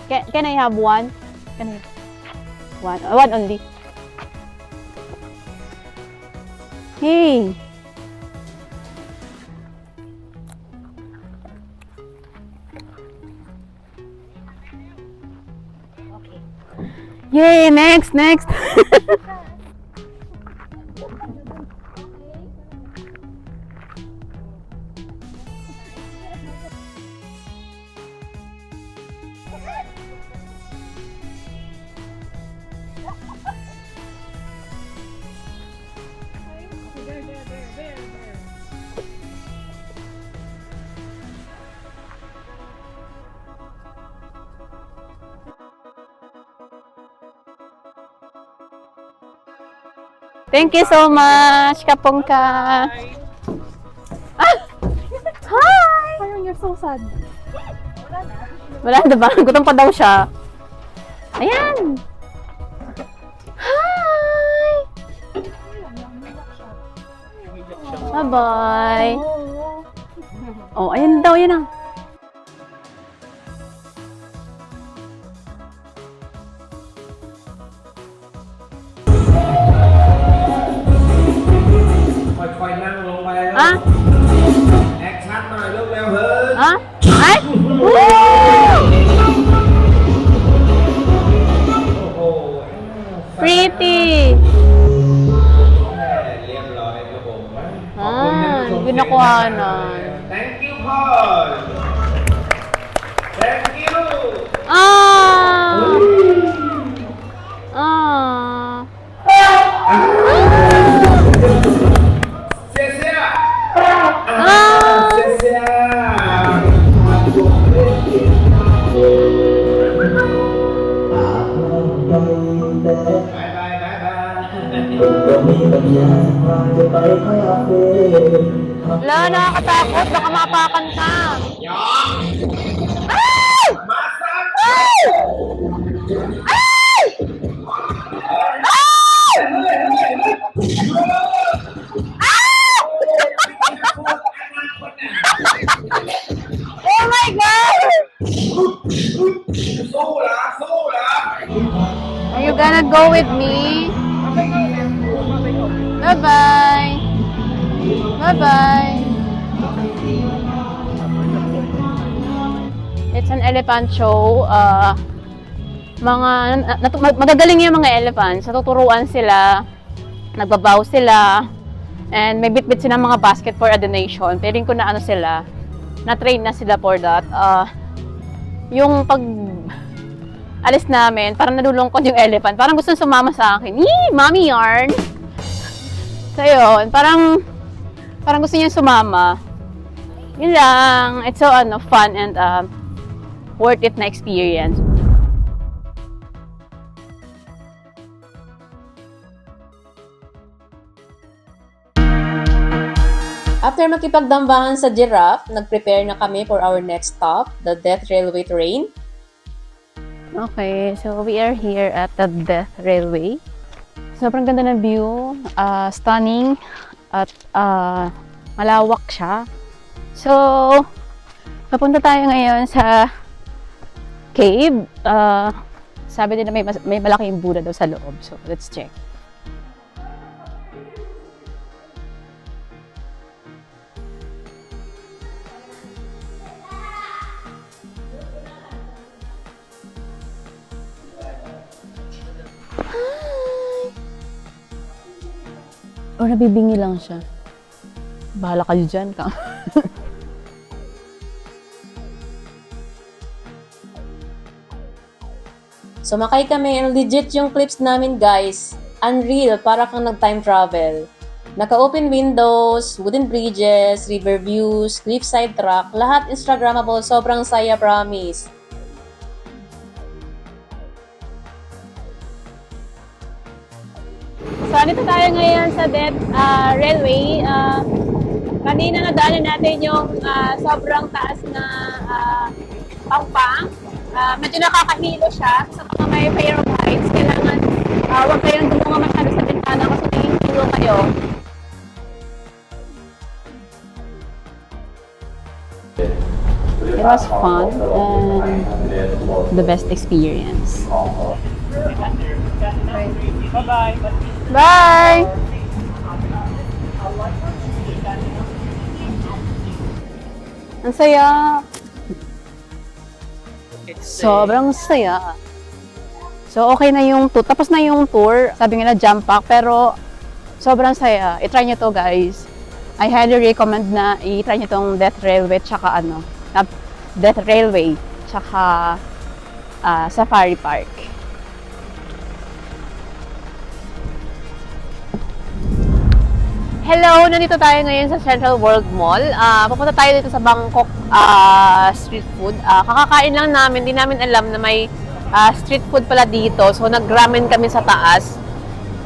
Can I have one? Can I have one? One only. Hey! Okay. Yay! Next! Thank you so much, Kapongka. Ah! Hi! Parang you're so sad. Wala na ba? Gutom pa daw siya. Ayan! Hi! Bye-bye! Oh, ayan daw, yan ang.ค่อยๆนั่งลงไปแล้ว Ah? แอคชั่นหน่อยเร็วๆเฮ้ย Ah? Ay! Woo! โอ้โห Pretty! แม่เรียบร้อยครับผมขอบ Ah, คุณท่านผู้ชม ginakuhanan. Thank you Paul Thank you Ah! Ah! เสียเสีย Ah! เสียเสียบายบายบายบาย Wala, nakakatakot. Baka mapakan ka. Oh my God! สู้ละสู้ละ Are you gonna go with me? Bye-bye! Bye-bye! It's an elephant show. Magagaling yung mga elephants. Natuturuan sila, nagbabaw sila, and may bit-bit silang mga basket for a donation. Feeling ko na ano sila, na-train na sila for that. Yung pag alis namin, parang nalulungkot yung elephant. Parang gusto sumama sa akin. Yee! Mommy yarn! So yun, parang gusto niya sumama. Yun lang. It's so fun and worth it na experience. After makipagdambahan sa giraffe, nag-prepare na kami for our next stop, the Death Railway train. Okay, so we are here at the Death Railway. Sobrang ganda ng view, stunning, at malawak siya. So, papunta tayo ngayon sa cave. Sabi nila may malaking Buddha daw sa loob. So, let's check. O nabibingi lang siya. Bahala kayo dyan ka. Sumakay kami and legit yung clips namin guys. Unreal, para kang nag-time travel. Naka-open windows, wooden bridges, river views, cliffside track, lahat Instagrammable, sobrang saya, promise. So, dito tayo ngayon sa Death Railway. Kanina nadaanan natin yung sobrang taas na pampang. Medyo nakakahilo siya. Sa mga may fear of heights, kailangan huwag kayong dumunga masyado sa bintana kasi hihilo kayo. It was fun and the best experience. Bye! Ang saya! Sobrang saya. So, okay na yung tour. Tapos na yung tour. Sabi nga na jump pack, pero sobrang saya. I-try nyo to, guys. I highly recommend na i-try nyo tong Death Railway, tsaka Death Railway, tsaka Safari Park. Hello! Nandito tayo ngayon sa Central World Mall. Pupunta tayo dito sa Bangkok street food. Kakakain lang namin. Hindi namin alam na may street food pala dito. So, nag-ramen kami sa taas.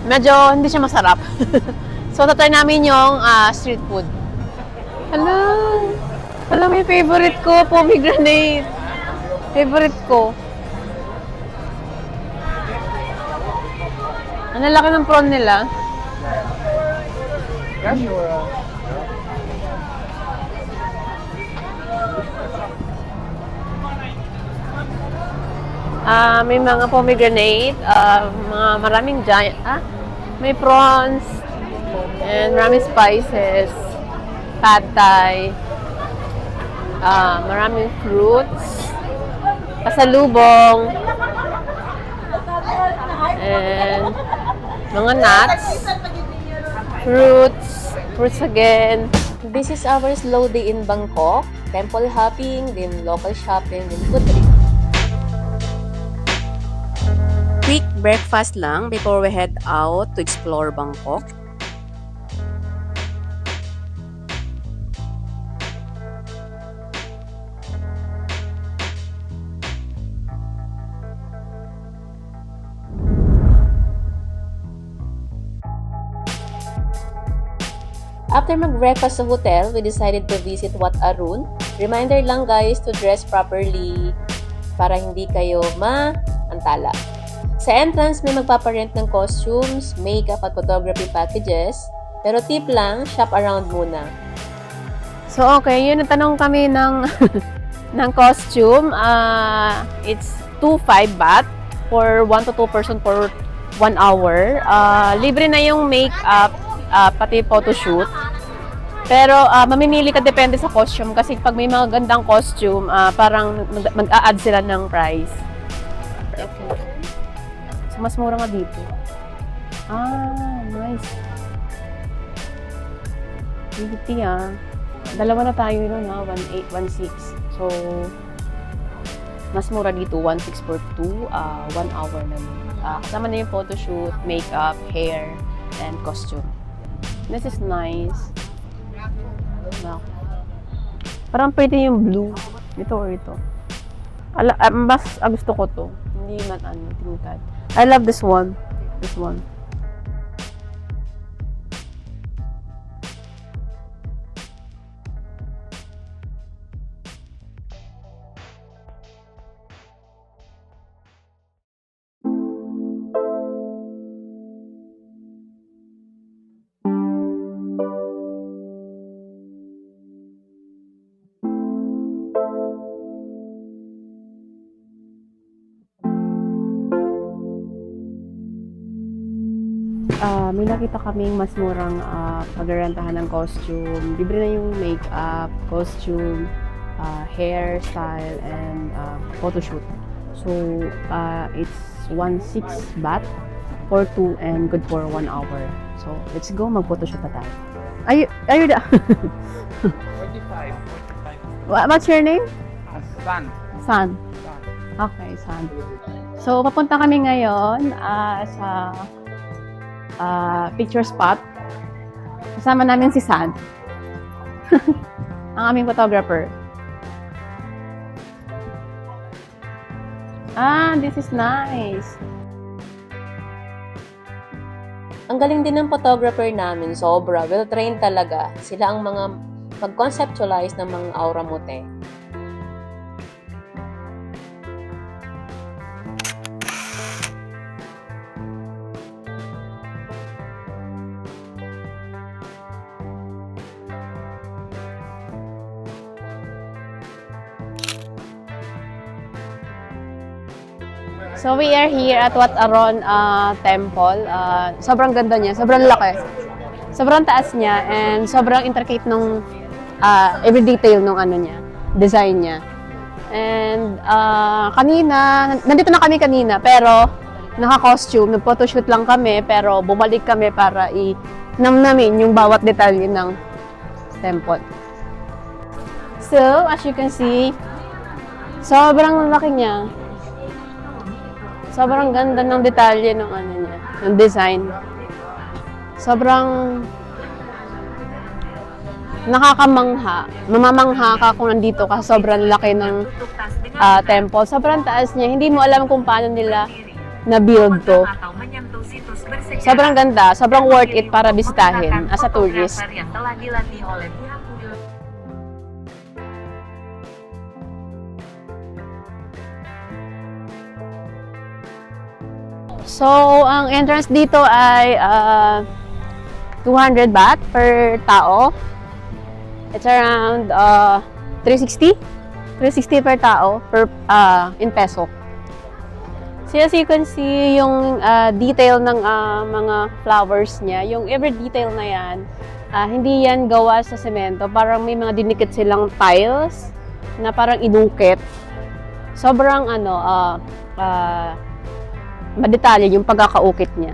Medyo hindi siya masarap. So, tatry namin yung street food. Hello! Alam mo yung favorite ko, pomegranate. Favorite ko. Ang laki ng prawn nila. May mga pomegranate, mga maraming giant, may prawns, and maraming spices, pad thai, maraming fruits, pasalubong, and mga nuts, fruits again. This is our slow day in Bangkok. Temple hopping, then local shopping, then food trip. Quick breakfast lang before we head out to explore Bangkok. After mag-breakfast sa hotel, we decided to visit Wat Arun. Reminder lang guys to dress properly para hindi kayo maantala. Sa entrance, may magpaparent ng costumes, makeup at photography packages. Pero tip lang, shop around muna. So okay, yun natanong kami ng ng costume. It's 2.5 baht for 1 to 2 person for 1 hour. Libre na yung makeup, pati photoshoot. Pero mamimili ka depende sa costume kasi pag may mga gandang costume, parang mag-a-add sila ng price. So, mas mura nga dito. Nice. 50 Dalawa na tayo nun 1.8, 1.6. So, mas mura dito, 1.6 for 2, 1 hour na yun. Kasama na yung photoshoot, makeup, hair, and costume. This is nice. Wow. Parang pretty yung blue. Ito or ito. Mas gusto ko to. Hindi man tinutad. I love this one. This one. May nakita kaming mas murang pagrentahan ng costume. Libre na yung makeup, costume, hairstyle, and photoshoot. So, it's 1.6 baht for 2 and good for 1 hour. So, let's go. Mag-photoshoot na tayo. Are you the... 45. What's your name? Sun. San. Okay, San. So, papunta kami ngayon sa picture spot. Kasama namin si San. Ang aming photographer. This is nice. Ang galing din ng photographer namin, sobra. Well-trained talaga. Sila ang mga mag-conceptualize ng mga aura mote. So we are here at Wat Arun Temple. Sobrang ganda niya, sobrang laki. Sobrang taas niya and sobrang intricate nung every detail nung design niya. And kanina, nandito na kami kanina pero naka-costume, nag-photoshoot lang kami pero bumalik kami para i-namnamin yung bawat detalye ng temple. So, as you can see, sobrang laki niya. Sobrang ganda ng detalye ng niya, ng design. Sobrang nakakamangha. Mamamangha ka kung nandito ka. Sobrang laki ng temple. Sobrang taas niya. Hindi mo alam kung paano nila na-build to. Sobrang ganda. Sobrang worth it para bisitahin as a tourist. So, ang entrance dito ay 200 baht per tao. It's around 360 per tao in peso. So, as you can see, yung detail ng mga flowers niya, yung every detail na yan, hindi yan gawa sa semento. Parang may mga dinikit silang tiles na parang inukit. Sobrang madetalye yung pagkakaukit niya.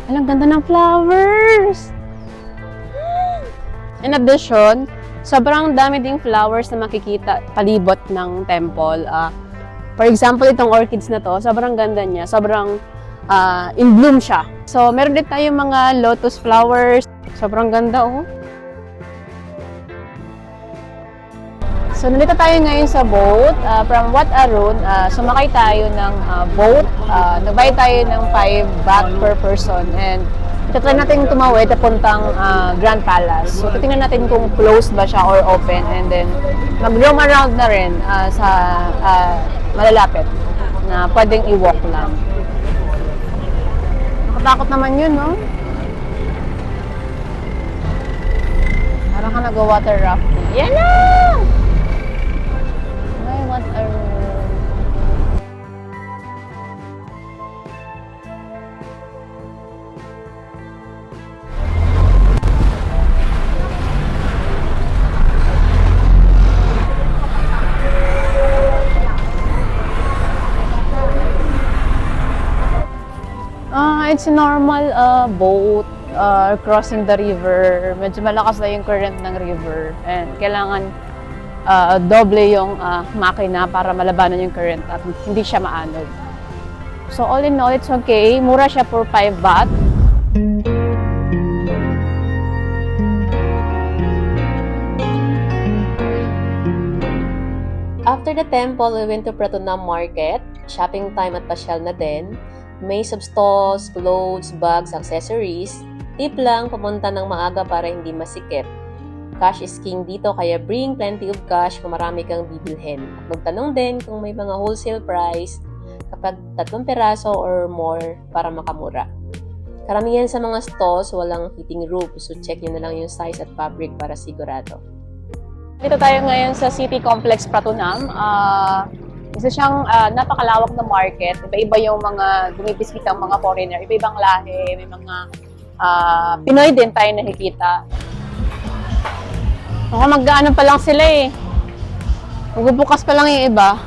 Alang ganda ng flowers! In addition, sobrang dami ding flowers na makikita palibot ng temple. For example, itong orchids na to, sobrang ganda niya. Sobrang in bloom siya. So, meron din tayong mga lotus flowers. Sobrang ganda, oh. So, nandito tayo ngayon sa boat from Wat Arun. Sumakay tayo ng boat. Nagbayad tayo ng 5 baht per person. And itatry natin tumawid papuntang Grand Palace. So, titingnan natin kung closed ba siya or open. And then, mag-roam around na rin sa malalapit na pwedeng i-walk lang. Nakatakot naman yun, no? Parang ka nag-water rafting. Yan na! What are... It's a normal boat crossing the river. Medyo malakas na yung current ng river. And kailangan doble yung makina para malabanan yung current at hindi siya maanod. So all in all, it's okay. Mura siya for 5 baht. After the temple, we went to Pratunam Market. Shopping time at pasyal na din. May sub-stalls, clothes, bags, accessories. Tip lang, pumunta ng maaga para hindi masikip. Cash is king dito, kaya bring plenty of cash kung marami kang bibilhin. At magtanong din kung may mga wholesale price kapag 3 peraso or more para makamura. Karamihan sa mga stalls, walang fitting roof, so check nyo na lang yung size at fabric para sigurado. Dito tayo ngayon sa City Complex Pratunam. Isa siyang napakalawak na market. Iba-iba yung mga bumibiskitang mga foreigner. Iba-ibang lahi. May mga Pinoy din tayo nakikita. Mag-ano pa lang sila eh. Magbubukas pa lang yung iba.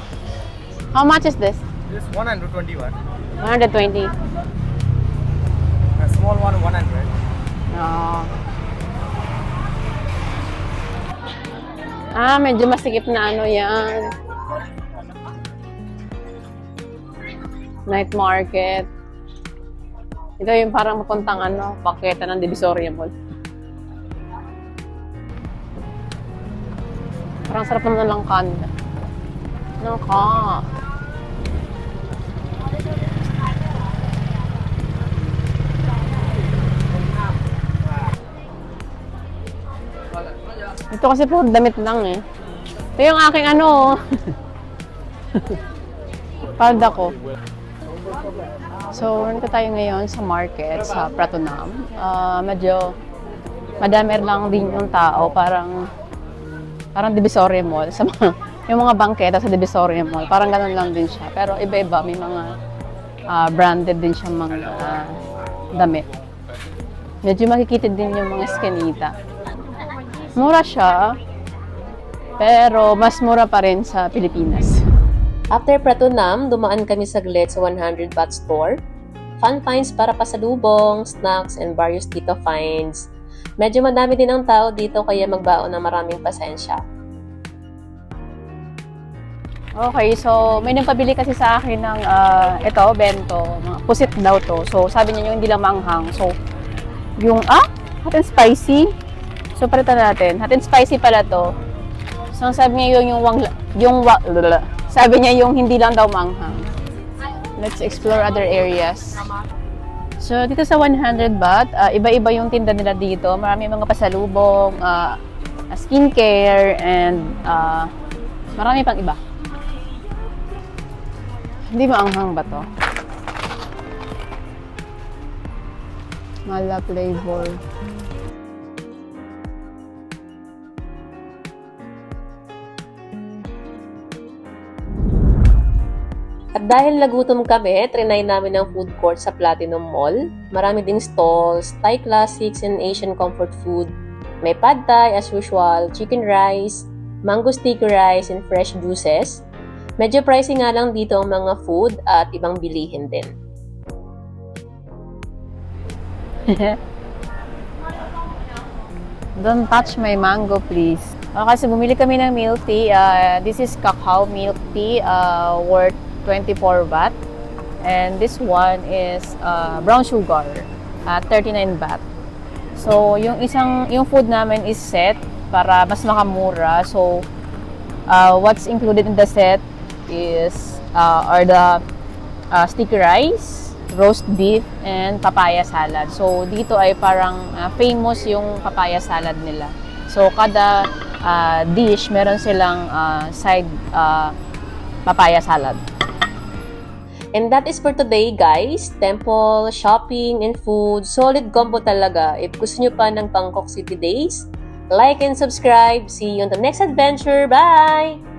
How much is this? This 121. 120. A small one 100. No. Medyo masikip na ano yan. Night market. Ito yung parang mapuntang paketa ng Divisoria Mall. Parang sarap naman ng langkan. Naka. Ito kasi po damit lang eh. Ito yung aking palda ko. So, nandito tayo ngayon sa market, sa Pratunam. Medyo madami lang din yung tao, parang Divisoria Mall. Yung mga bangketa sa Divisoria Mall, parang ganun lang din siya. Pero iba-iba, may mga branded din siya mga damit. Medyo makikita din yung mga skinita. Mura siya, pero mas mura pa rin sa Pilipinas. After Pratunam, dumaan kami saglit sa 100 baht store. Fun finds para pasalubong, snacks, and various Tito finds. Medyo madami din ang tao dito kaya magbaon ng maraming pasensya. Okay, so may nagpabili kasi sa akin ng bento, mga pusit daw to. So sabi niya yung hindi lang manghang. So yung hot and spicy. So palitan natin. Hot and spicy pala to. So sabi niya sabi niya yung hindi lang daw manghang. Let's explore other areas. So dito sa 100 baht, iba-iba yung tinda nila dito. Marami mga pasalubong, skincare, and marami pang iba. Hindi maanghang ba to? Mala flavor. At dahil nagutom kami, trinay namin ang food court sa Platinum Mall. Marami ding stalls, Thai classics and Asian comfort food. May pad thai as usual, chicken rice, mango sticky rice, and fresh juices. Medyo pricey nga lang dito ang mga food at ibang bilihin din. Don't touch my mango, please. Kasi bumili kami ng milk tea. This is cacao milk tea, worth 24 baht. And this one is brown sugar, 39 baht. So, yung food namin is set para mas makamura. So, what's included in the set is are the sticky rice, roast beef, and papaya salad. So, dito ay parang famous yung papaya salad nila. So, kada dish, meron silang side papaya salad. And that is for today, guys. Temple, shopping, and food. Solid combo talaga. If gusto nyo pa ng Bangkok City Days, like and subscribe. See you on the next adventure. Bye!